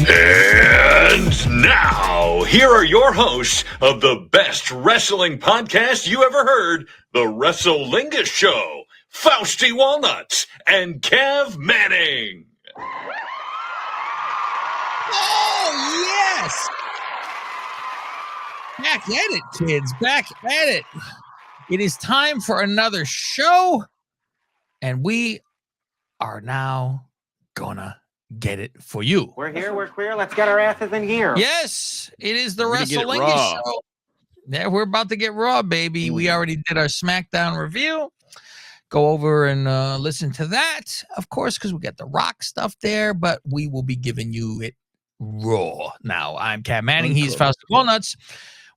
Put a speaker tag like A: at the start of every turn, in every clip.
A: And now, here are your hosts of the best wrestling podcast you ever heard, the Lingus Show, Fausty Walnuts and Kev Manning.
B: Oh, yes! Back at it, kids. Back at it. It is time for another show, and we are now gonna get it for you.
C: We're here, we're queer, let's get our asses in here.
B: Yes, it is the Wrestling Show. Yeah, we're about to get raw, baby. We already did our SmackDown review. Go over and listen to that, of course, because we got the Rock stuff there, but we will be giving you it raw. Now, I'm Cat Manning. He's Fausty Walnuts.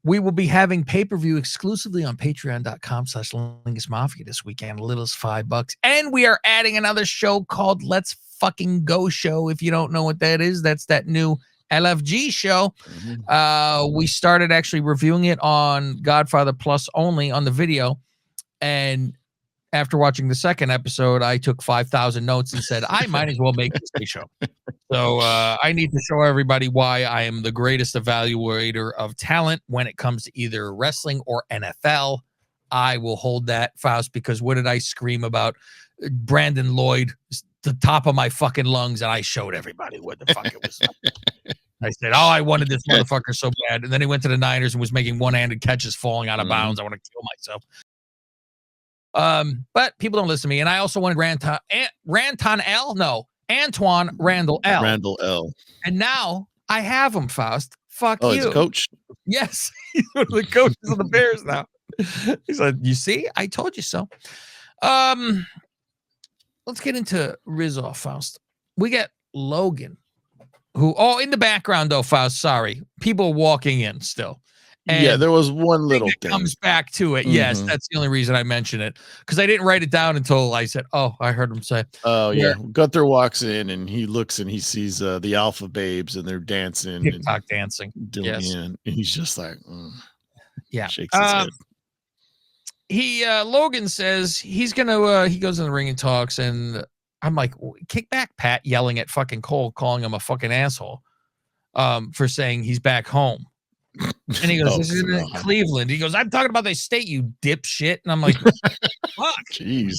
B: We will be having pay-per-view exclusively on patreon.com/Lingus Mafia this weekend, little as $5. And we are adding another show called Let's Fucking Go Show. If you don't know what that is, that's that new LFG show. We started actually reviewing it on Godfather Plus only on the video. And after watching the second episode, I took 5,000 notes and said, I might as well make this a show. So I need to show everybody why I am the greatest evaluator of talent when it comes to either wrestling or NFL. I will hold that, Faust, because what did I scream about Brandon Lloyd, the top of my fucking lungs, and I showed everybody what the fuck it was. I said, oh, I wanted this motherfucker so bad. And then he went to the Niners and was making one-handed catches falling out of bounds. I want to kill myself. But people don't listen to me. And I also wanted Antoine Randall L.
D: Randall L.
B: And now I have him, Faust. Fuck you.
D: Oh, he's a coach?
B: Yes. He's one of the coaches of the Bears now. He said, you see, I told you so. Let's get into Rizzo, Faust. We got Logan, who, in the background, though, Faust, sorry. People walking in still. And
D: yeah, there was one little thing.
B: Comes back to it. Yes, that's the only reason I mention it. Because I didn't write it down until I said, I heard him say.
D: Oh, yeah. Gunther walks in and he looks and he sees the Alpha Babes and they're dancing.
B: TikTok dancing.
D: And he's just like,
B: yeah.
D: Shakes his head.
B: Logan says he's going to, he goes in the ring and talks. And I'm like, kick back, Pat, yelling at fucking Cole, calling him a fucking asshole for saying he's back home. And he goes, this is in Cleveland. He goes, I'm talking about the state, you dipshit. And I'm like, fuck.
D: Jeez.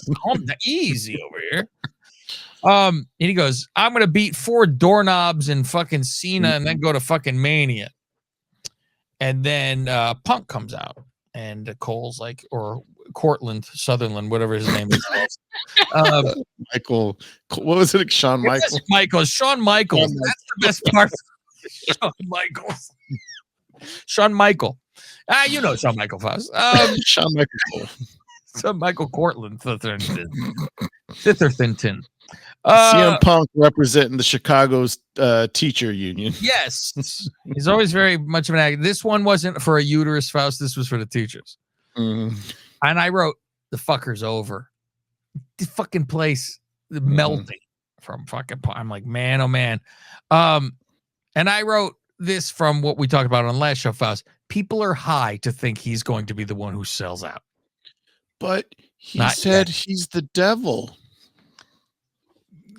B: Easy over here. And he goes, I'm going to beat 4 doorknobs in fucking Cena and then go to fucking Mania. And then Punk comes out. And Cole's like, or Cortland, Sutherland, whatever his name is.
D: Michael. What was it? Shawn Michaels?
B: Shawn Michaels. That's the best part. Shawn Michaels. Shawn Michael. You know Shawn Michael Faust.
D: Shawn Michael.
B: Shawn Michael Cortland. Thitherton.
D: CM Punk representing the Chicago's teacher union.
B: Yes. He's always very much of an actor. This one wasn't for a uterus, Faust. This was for the teachers. And I wrote, the fucker's over. The fucking place melting from fucking Punk. I'm like, man, oh man. And I wrote this from what we talked about on the last show, Faust. People are high to think he's going to be the one who sells out.
D: But he said he's the devil.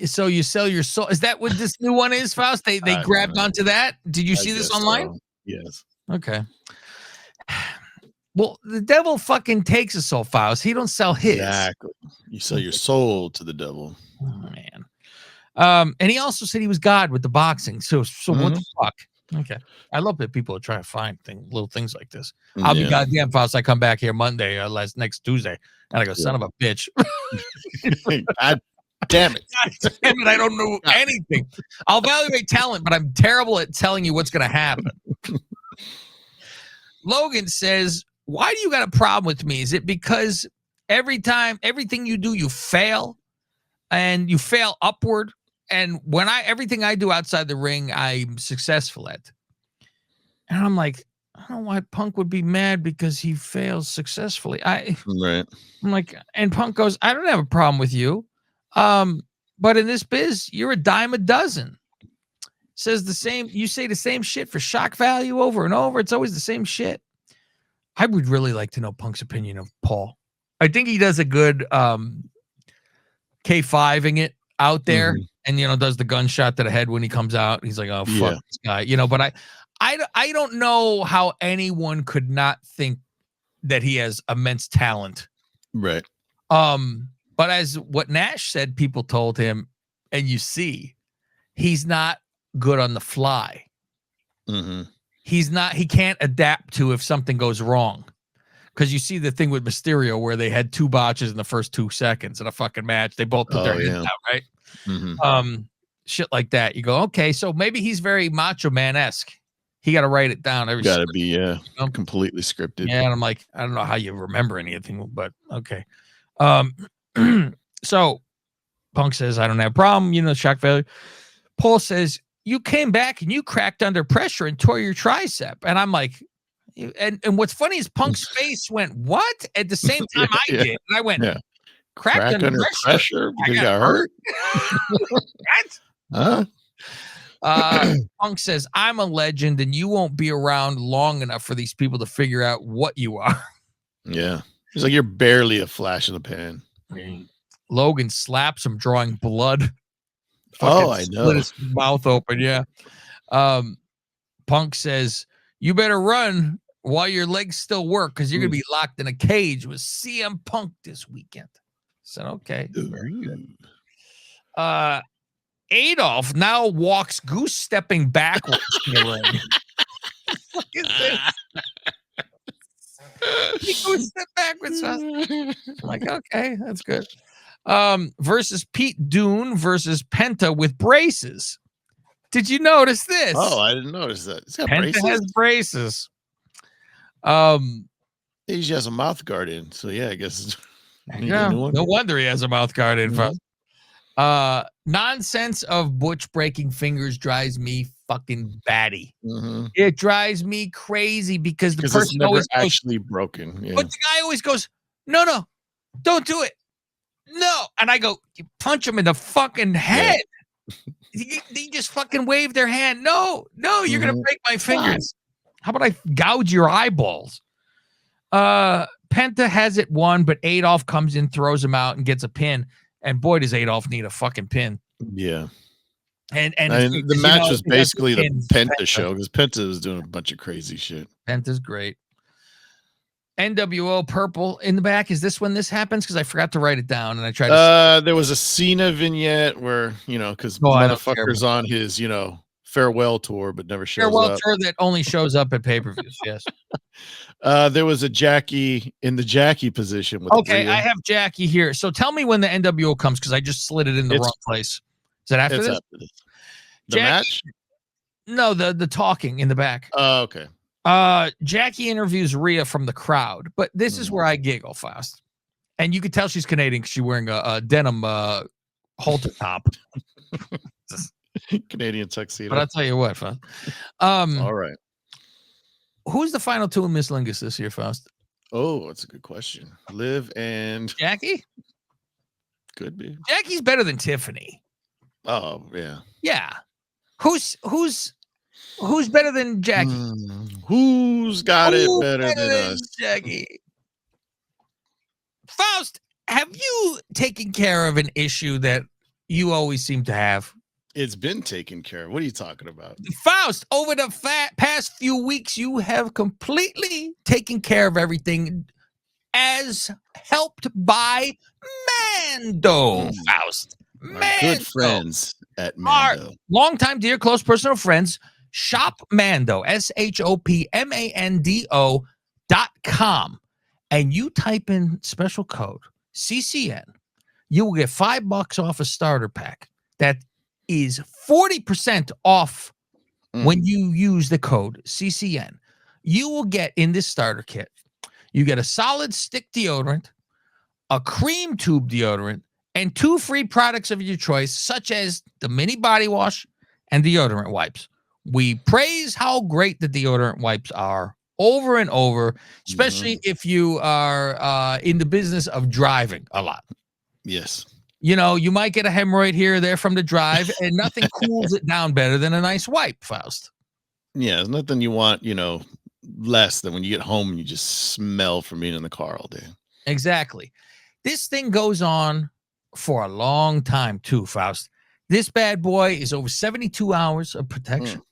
B: So you sell your soul. Is that what this new one is, Faust? They grabbed onto that? Did you see this online?
D: So. Yes.
B: Okay. Well, the devil fucking takes a soul, Faust. He don't sell his.
D: Exactly. You sell your soul to the devil.
B: Oh, man. And he also said he was God with the boxing. So what the fuck? Okay. I love that people are trying to find little things like this. I'll be goddamn, Faust. I come back here Monday, next Tuesday, and I go, son of a bitch.
D: God damn it.
B: God damn it. I don't know anything. I'll evaluate talent, but I'm terrible at telling you what's going to happen. Logan says, why do you got a problem with me? Is it because everything you do, you fail, and you fail upward? And when everything I do outside the ring, I'm successful at. And I'm like, I don't know why Punk would be mad because he fails successfully. I'm like, and Punk goes, I don't have a problem with you. But in this biz, you're a dime a dozen. Says the same, you say the same shit for shock value over and over. It's always the same shit. I would really like to know Punk's opinion of Paul. I think he does a good K5ing it out there and does the gunshot to the head when he comes out. He's like, oh fuck this guy, But I don't know how anyone could not think that he has immense talent.
D: Right.
B: But as what Nash said, people told him, and you see, he's not good on the fly.
D: Mm-hmm.
B: He can't adapt to if something goes wrong. Because you see the thing with Mysterio where they had 2 botches in the first 2 seconds in a fucking match. They both put their hands out, right?
D: Mm-hmm.
B: Shit like that. You go, okay, so maybe he's very Macho Man-esque. He got to write it down.
D: Got to be completely scripted.
B: Yeah, and I'm like, I don't know how you remember anything, but okay. So Punk says, I don't have a problem, shock value. Paul says, you came back and you cracked under pressure and tore your tricep. And I'm like, and what's funny is Punk's face went, what? At the same time I did. And I went, cracked under pressure
D: because you got hurt?
B: What? Huh? Punk says, I'm a legend and you won't be around long enough for these people to figure out what you are.
D: Yeah. He's like, you're barely a flash in the pan.
B: Logan slaps him, drawing blood.
D: I know.
B: Split his mouth open. Yeah. Punk says, you better run while your legs still work because you're going to be locked in a cage with CM Punk this weekend. I said, okay. Very good. Adolf now walks goose stepping backwards in the ring. What is this? He goose step backwards. I'm like, okay, that's good. Versus Pete Dunne versus Penta with braces. Did you notice this?
D: Oh, I didn't notice that. He's got
B: Penta
D: braces.
B: has braces.
D: He usually has a mouth guard in, so yeah, I guess.
B: No wonder he has a mouth guard in front. Nonsense of Butch breaking fingers drives me fucking batty.
D: Mm-hmm.
B: It drives me crazy because the person
D: it's never
B: always
D: actually broken. Yeah.
B: But the guy always goes, no, don't do it. No. And I go, you punch him in the fucking head. Yeah. They just fucking wave their hand. No, you're going to break my fingers. How about I gouge your eyeballs? Penta has it won, but Adolf comes in, throws him out, and gets a pin. And boy, does Adolf need a fucking pin.
D: Yeah.
B: And
D: the match was basically the Penta show because Penta was doing a bunch of crazy shit.
B: Penta's great. NWO purple in the back. Is this when this happens? Because I forgot to write it down and I tried to.
D: There was a Cena vignette where, because motherfucker's on his, farewell tour, but never shows up.
B: Farewell tour that only shows up at pay-per-views. Yes.
D: There was a Jackie in the Jackie position. With
B: I have Jackie here. So tell me when the NWO comes because I just slid it in the wrong place. Is it after this?
D: After this. The match?
B: No, the talking in the back.
D: Oh, okay.
B: Jackie interviews Rhea from the crowd, but this is where I giggle fast. And you can tell she's Canadian because she's wearing a denim halter top.
D: Canadian tuxedo.
B: But I'll tell you what, Faust.
D: All right.
B: Who's the final two in Miss Lingus this year, Faust?
D: Oh, that's a good question. Liv and
B: Jackie?
D: Could be.
B: Jackie's better than Tiffany.
D: Oh, yeah.
B: Yeah. Who's better than Jackie?
D: Who's got it better than us?
B: Jackie. Faust, have you taken care of an issue that you always seem to have?
D: It's been taken care of. What are you talking about?
B: Faust, over the past few weeks, you have completely taken care of everything as helped by Mando, Faust.
D: Our good friends at Mando.
B: Our longtime dear, close personal friends, Shop Mando, ShopMando.com. And you type in special code CCN, you will get $5 off a starter pack. That is 40% off when you use the code CCN. You will get in this starter kit, you get a solid stick deodorant, a cream tube deodorant, and 2 free products of your choice, such as the mini body wash and deodorant wipes. We praise how great the deodorant wipes are over and over, especially if you are in the business of driving a lot.
D: Yes.
B: You might get a hemorrhoid here or there from the drive, and nothing cools it down better than a nice wipe, Faust.
D: Yeah, there's nothing you want, less than when you get home and you just smell from being in the car all day.
B: Exactly. This thing goes on for a long time too, Faust. This bad boy is over 72 hours of protection.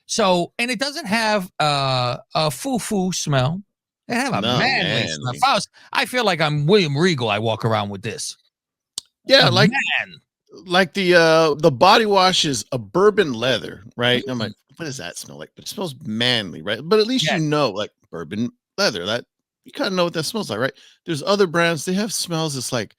B: So, and it doesn't have a foo-foo smell. It have a manly smell. Faust, I feel like I'm William Regal. I walk around with this.
D: Yeah, like the body wash is a bourbon leather, right? I'm like, what does that smell like? But it smells manly, right? But at least you know, like bourbon leather, that you kind of know what that smells like, right? There's other brands, they have smells that's like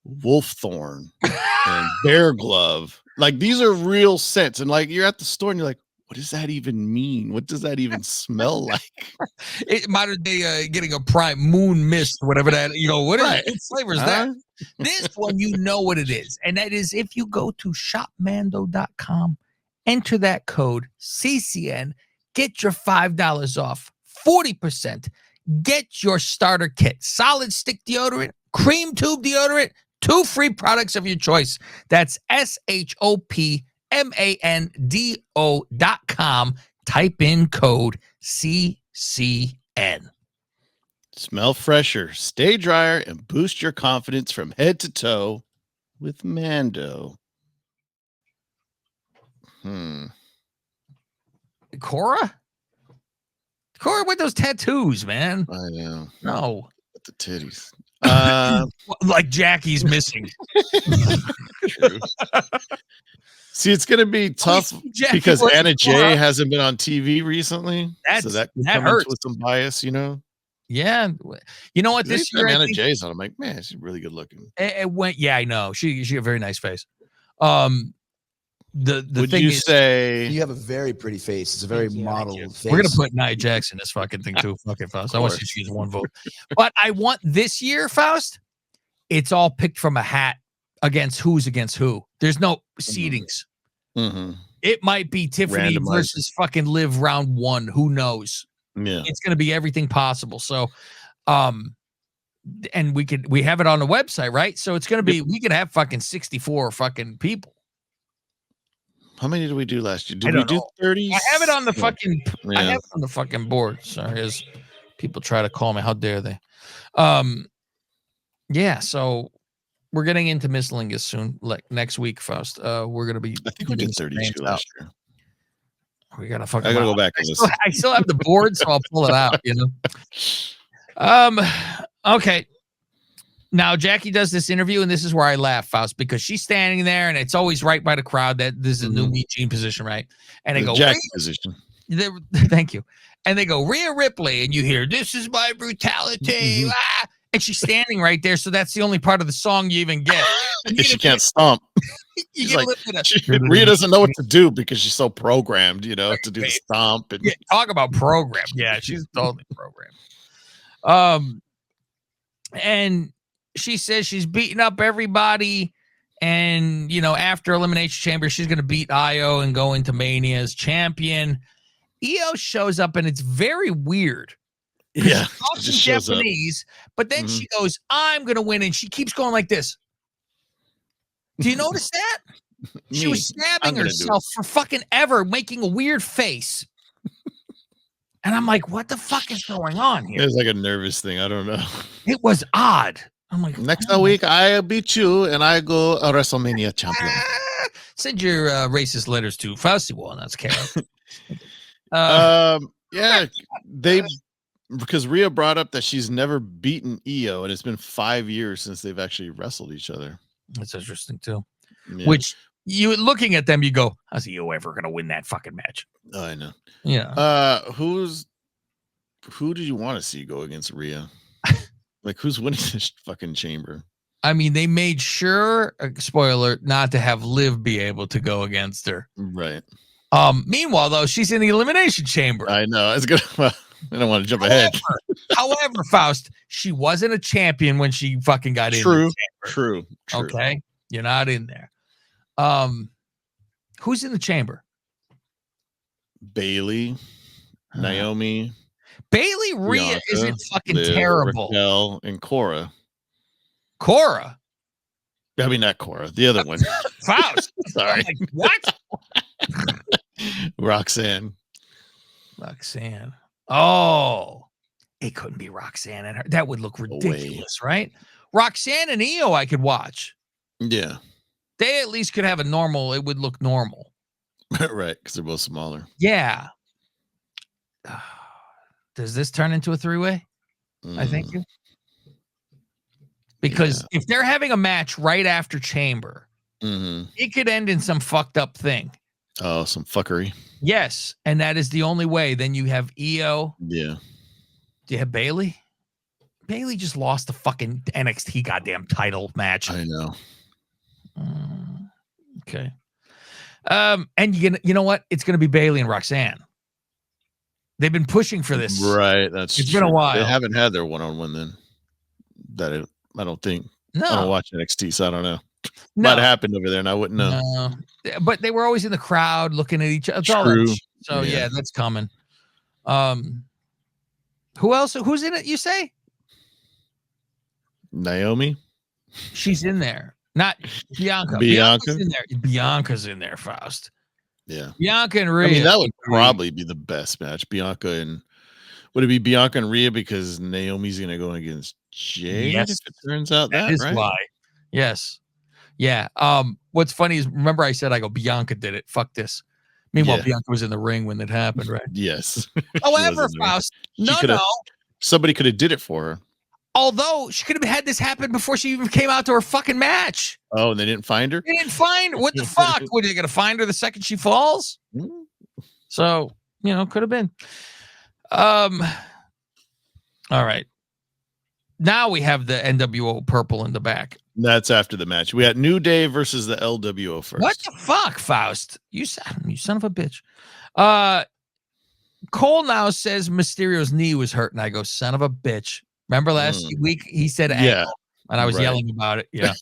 D: wolfthorn and bear glove. Like these are real scents. And like you're at the store and you're like, what does that even mean? What does that even smell like?
B: Modern day getting a prime moon mist, whatever that, what flavor is that? This one, you know what it is. And that is if you go to shopmando.com, enter that code CCN, get your $5 off, 40%, get your starter kit, solid stick deodorant, cream tube deodorant, 2 free products of your choice. That's shopmando.com. Type in code CCN.
D: Smell fresher, stay drier, and boost your confidence from head to toe with Mando.
B: Cora with those tattoos, man.
D: I know.
B: No.
D: With the titties.
B: Like Jackie's missing.
D: True. See, it's going to be tough because Anna Jay hasn't been on TV recently. So that hurts with some bias,
B: Yeah. You know what? This year,
D: Anna Jay's on. I'm like, man, she's really good looking.
B: It went. Yeah, I know. She a very nice face. The
D: Would
B: thing
D: you
B: is,
D: say
E: you have a very pretty face? It's a very modeled face.
B: We're gonna put Nia Jax in this fucking thing too. Fucking Faust. I want to see she's 1 vote. But I want this year, Faust. It's all picked from a hat against who. There's no seedings. It might be Tiffany versus fucking Liv round 1. Who knows?
D: Yeah,
B: it's gonna be everything possible. So, and we have it on the website, right? So it's gonna be we could have fucking 64 fucking people.
D: How many did we do last year? Did we do 30?
B: I have it on the fucking. I have it on the fucking board. Sorry, as people try to call me, how dare they? Yeah. So we're getting into Miss Lingus soon, like next week, Faust. We're gonna be.
D: I think we did 32 last year.
B: We gotta fucking.
D: I gotta go back to this.
B: I still have the board, so I'll pull it out. Okay. Now Jackie does this interview, and this is where I laugh, Faust, because she's standing there, and it's always right by the crowd that this is a new Mean Gene position, right? And they go
D: Jackie position.
B: Thank you. And they go Rhea Ripley, and you hear "This is my brutality," and she's standing right there. So that's the only part of the song you even get.
D: She can't stomp. Rhea doesn't know what to do because she's so programmed, to do the stomp. And
B: talk about program. Yeah, she's totally programmed. And she says she's beating up everybody, and after Elimination Chamber, she's going to beat Io and go into Mania as champion. Io shows up, and it's very weird.
D: Yeah,
B: she's Japanese, but then she goes, "I'm going to win," and she keeps going like this. Do you notice that? She was stabbing herself for fucking ever, making a weird face. And I'm like, what the fuck is going on here?
D: It was like a nervous thing. I don't know.
B: It was odd. I'm like,
D: next week I beat you and I go a WrestleMania champion.
B: Send your racist letters to Fauci Walnuts, Carol.
D: Yeah, because Rhea brought up that she's never beaten Io, and it's been 5 years since they've actually wrestled each other.
B: That's interesting too. Yeah. Which you looking at them, you go, how's Io ever gonna win that fucking match?
D: Oh, I know.
B: Yeah.
D: Who did you want to see go against Rhea? Like, who's winning this fucking chamber?
B: I mean, they made sure, spoiler, not to have Liv be able to go against her.
D: Right.
B: Meanwhile, though, she's in the Elimination Chamber.
D: I know. It's good. I don't want to jump ahead.
B: However, Faust, she wasn't a champion when she fucking got in.
D: True.
B: Okay. You're not in there. Who's in the chamber?
D: Bailey, Naomi.
B: Bailey Rhea isn't fucking
D: Liv,
B: terrible.
D: Raquel, and Cora.
B: Cora?
D: I mean, not Cora. The other one.
B: Faust.
D: Sorry.
B: Like, what?
D: Roxanne.
B: Oh, it couldn't be Roxanne and her. That would look ridiculous, right? Roxanne and Io, I could watch.
D: Yeah.
B: They at least could have a normal. It would look normal.
D: Right, because they're both smaller.
B: Yeah. Does this turn into a three-way? I think. Because if they're having a match right after Chamber, it could end in some fucked up thing.
D: Oh, some fuckery.
B: Yes, and that is the only way. Then you have Io.
D: Yeah.
B: Do you have Bailey? Bailey just lost the fucking NXT goddamn title match.
D: I know.
B: Okay. And you know what? It's going to be Bailey and Roxanne. They've been pushing for this.
D: Right. It's
B: been a while.
D: They haven't had their one-on-one then. I don't think.
B: No.
D: I don't watch NXT, so I don't know.
B: No.
D: Might have happened over there, and I wouldn't know.
B: No. But they were always in the crowd looking at each other.
D: True.
B: So yeah, that's coming. Who else? Who's in it? You say
D: Naomi.
B: She's in there. Not Bianca.
D: Bianca's
B: in there. Bianca's in there, Faust.
D: Yeah.
B: Bianca and Rhea.
D: I mean, that would probably be the best match. Bianca and would it be Bianca and Rhea because Naomi's going to go against Jade?
B: Yes.
D: If it turns out that
B: is
D: right?
B: why. Yes. Yeah. What's funny is remember I said Bianca did it. Fuck this. Meanwhile, Bianca was in the ring when it happened, right?
D: Yes.
B: However, Faust,
D: somebody could have did it for her.
B: Although she could have had this happen before she even came out to her fucking match.
D: Oh, and they didn't find her?
B: They didn't find her. What the fuck? Were they going to find her the second she falls? So, could have been. All right. Now we have the NWO purple in the back.
D: That's after the match. We got New Day versus the LWO first.
B: What the fuck, Faust? You son of a bitch. Cole now says Mysterio's knee was hurt, and I go, son of a bitch. Remember last week he said ankle, and I was yelling about it. Yeah.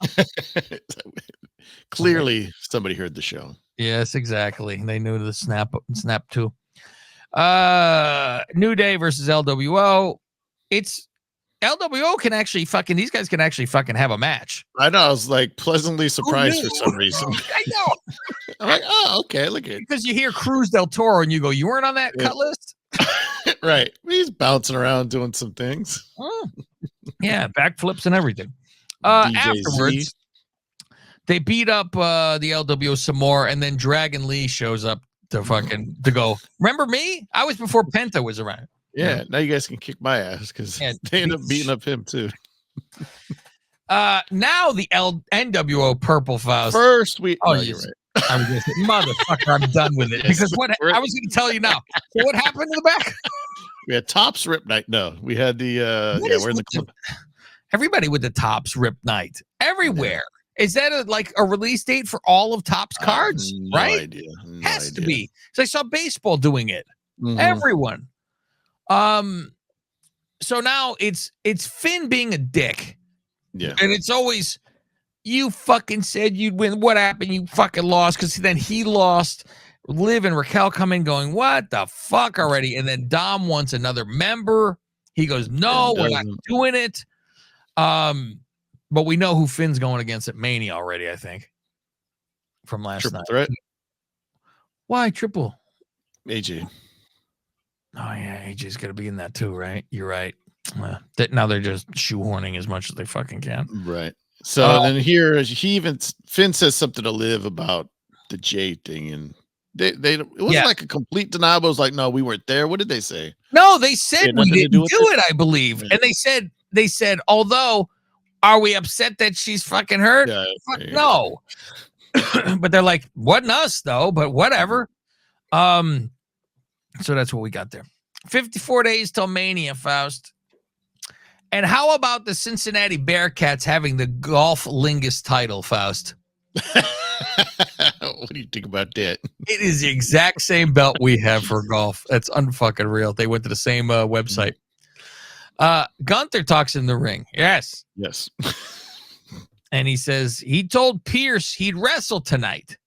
D: Clearly somebody heard the show.
B: Yes, exactly. They knew the snap too. New Day versus LWO. It's LWO can actually these guys can actually have a match.
D: I know. I was like pleasantly surprised for some reason.
B: I know.
D: I'm like, oh, okay, look at it.
B: Because you hear Cruz del Toro and you go, you weren't on that cut list?
D: Right. He's bouncing around doing some things.
B: Yeah, backflips and everything. Afterwards, they beat up the LWO some more, and then Dragon Lee shows up to go. Remember me? I was before Penta was around.
D: Yeah, now you guys can kick my ass because they end up beating up him too.
B: Now the NWO purple Faust.
D: First you're right.
B: I was going to say, motherfucker, I'm done with it. Because I was going to tell you now. So what happened in the back?
D: We had Tops Rip Night. No, we had the we're in the club.
B: Everybody with the Tops Rip Night. Everywhere. Is that a release date for all of Tops cards?
D: No
B: right?
D: Idea. No
B: Has
D: idea.
B: to be. So I saw baseball doing it. Everyone. So now it's Finn being a dick.
D: Yeah.
B: And it's always you fucking said you'd win. What happened? You fucking lost because then he lost. Liv and Raquel come in going, what the fuck already? And then Dom wants another member. He goes, no, we're not doing it. But we know who Finn's going against at Mania already, I think. From last
D: Triple
B: night.
D: Threat.
B: Why triple?
D: AJ.
B: Oh yeah, AJ's gonna be in that too, right? You're right. Now they're just shoehorning as much as they fucking can.
D: Right. So then here Finn says something to Liv about the Jade thing, and it wasn't like a complete denial. But it was like, no, we weren't there. What did they say?
B: No, they said we didn't do it. I believe, and they said, although, are we upset that she's fucking hurt?
D: Yeah,
B: Fuck no. But they're like, wasn't us though. But whatever. So that's what we got there. 54 days till Mania, Faust. And how about the Cincinnati Bearcats having the golf Lingus title, Faust?
D: What do you think about that?
B: It is the exact same belt we have for golf. That's unfucking real. They went to the same website. Gunther talks in the ring. Yes. And he says he told Pierce he'd wrestle tonight.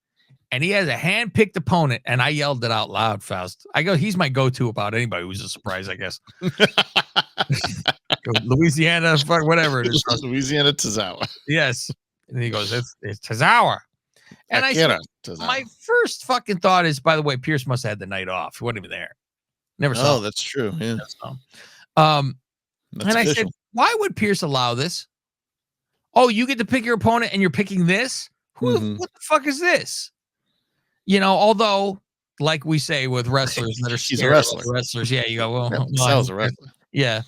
B: And he has a hand-picked opponent, and I yelled it out loud, Faust. I go, he's my go-to about anybody who's a surprise, I guess. Louisiana, fuck, whatever it is.
D: Louisiana Tozawa.
B: Yes. And he goes, it's Tozawa. And I said, my first fucking thought is, by the way, Pierce must have had the night off. He wasn't even there. Never saw him.
D: Oh, that's true. Yeah.
B: And I said, why would Pierce allow this? Oh, you get to pick your opponent, and you're picking this? What the fuck is this? You know, although, like we say with wrestlers that are
D: he's a wrestler.
B: Wrestlers, yeah, you go, well,
D: Sal's a wrestler.
B: Yeah.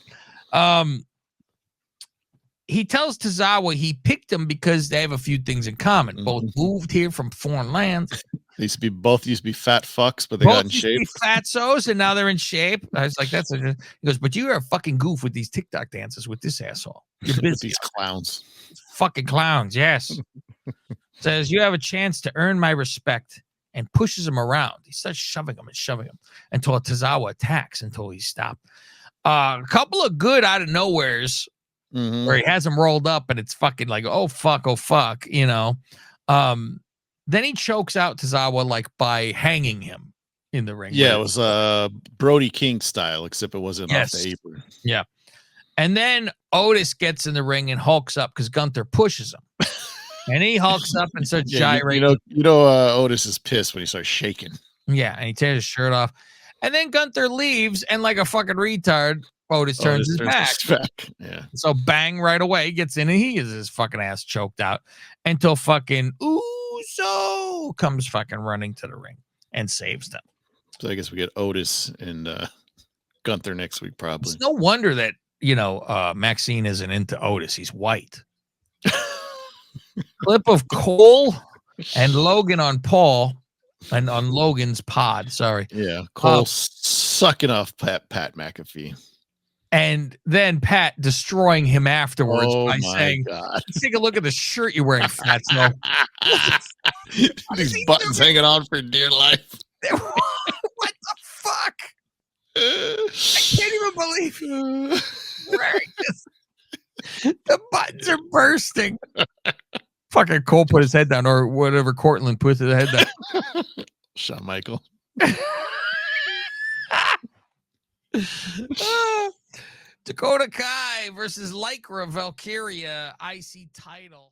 B: He tells Tozawa he picked him because they have a few things in common. Both moved here from foreign lands.
D: Both used to be fat fucks, but they got in shape.
B: Fatsos, and now they're in shape. I was like, he goes, but you are a fucking goof with these TikTok dances with this asshole. You're busy.
D: With these clowns.
B: Fucking clowns, yes. Says, you have a chance to earn my respect, and pushes him around. He starts shoving him until Tozawa attacks until he's stopped. A couple of good out of nowheres. Where he has him rolled up and it's fucking like, oh fuck, you know. Then he chokes out Tozawa like by hanging him in the ring.
D: Yeah, it was Brody King style, except it wasn't off the apron.
B: Yeah. And then Otis gets in the ring and hulks up because Gunther pushes him. And he hulks up and starts gyrating.
D: You know Otis is pissed when he starts shaking.
B: Yeah, and he tears his shirt off. And then Gunther leaves, and like a fucking retard, Otis turns his back.
D: Yeah.
B: So bang, right away, he gets in and he gets his fucking ass choked out until fucking Uso comes fucking running to the ring and saves them.
D: So I guess we get Otis and Gunther next week, probably.
B: It's no wonder that, you know, Maxine isn't into Otis. He's white. Clip of Cole and Logan on Paul and on Logan's pod. Sorry.
D: Yeah. Cole sucking off Pat McAfee.
B: And then Pat destroying him afterwards by saying,
D: God.
B: take a look at the shirt you're wearing, Fatso.
D: These buttons hanging on for dear life.
B: What the fuck? I can't even believe you wearing this. The buttons are bursting. Fucking Cole put his head down, or whatever Cortland put his head down.
D: Shawn Michael.
B: Dakota Kai versus Lycra Valkyria IC title.